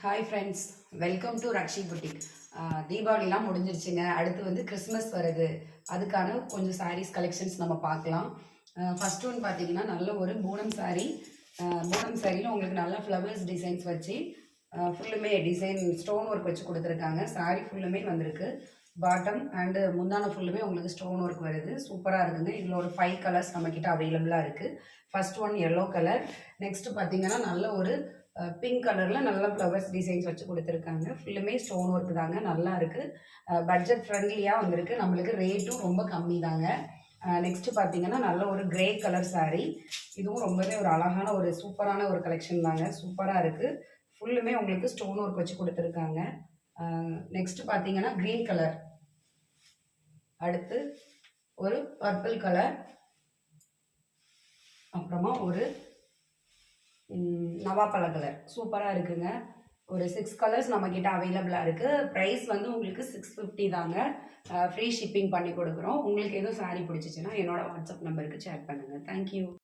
Hi friends, welcome to Rakshi boutique. தீபாவளிலாம் முடிஞ்சிருச்சுங்க. அடுத்து வந்து கிறிஸ்மஸ் வருது. அதுக்கான கொஞ்சம் சாரீஸ் கலெக்ஷன்ஸ் நம்ம பார்க்கலாம். ஃபர்ஸ்ட் ஒன் பார்த்தீங்கன்னா நல்ல ஒரு பூனம் சாரீ. பூனம் சாரியில் உங்களுக்கு நல்ல ஃப்ளவர்ஸ் டிசைன்ஸ் வச்சு ஃபுல்லுமே டிசைன் ஸ்டோன் ஒர்க் வச்சு கொடுத்துருக்காங்க. சாரீ ஃபுல்லுமே வந்திருக்கு. பாட்டம் அண்டு முந்தான ஃபுல்லுமே உங்களுக்கு ஸ்டோன் ஒர்க் வருது. சூப்பராக இருக்குங்க. இதில் ஒரு 5 கலர்ஸ் நம்மக்கிட்ட அவைலபிளாக இருக்குது. First one yellow colour. Next பார்த்தீங்கன்னா நல்ல ஒரு பிங்க் கலரில் நல்ல ஃப்ளவர்ஸ் டிசைன்ஸ் வச்சு கொடுத்துருக்காங்க. ஃபுல்லுமே ஸ்டோன் ஒர்க் தாங்க, நல்லா இருக்குது. பட்ஜெட் ஃப்ரெண்ட்லியாக வந்திருக்கு. நம்மளுக்கு ரேட்டும் ரொம்ப கம்மி தாங்க. நெக்ஸ்ட்டு பார்த்தீங்கன்னா நல்ல ஒரு கிரே கலர் சாரீ. இதுவும் ரொம்பவே ஒரு அழகான ஒரு சூப்பரான ஒரு கலெக்ஷன் தாங்க. சூப்பராக இருக்குது. ஃபுல்லுமே உங்களுக்கு ஸ்டோன் ஒர்க் வச்சு கொடுத்துருக்காங்க. நெக்ஸ்ட் பார்த்தீங்கன்னா க்ரீன் கலர். அடுத்து ஒரு பர்பிள் கலர். அப்புறமா ஒரு நவாப்பழ கலர். சூப்பராக இருக்குங்க. ஒரு 6 கலர்ஸ் நம்மக்கிட்ட அவைலபிளாக இருக்குது. ப்ரைஸ் வந்து உங்களுக்கு 650 தாங்க. ஃப்ரீ ஷிப்பிங் பண்ணி கொடுக்குறோம். உங்களுக்கு எதுவும் சாரீ பிடிச்சிச்சின்னா என்னோட வாட்ஸ்அப் நம்பருக்கு சேட் பண்ணுங்கள். தேங்க்யூ.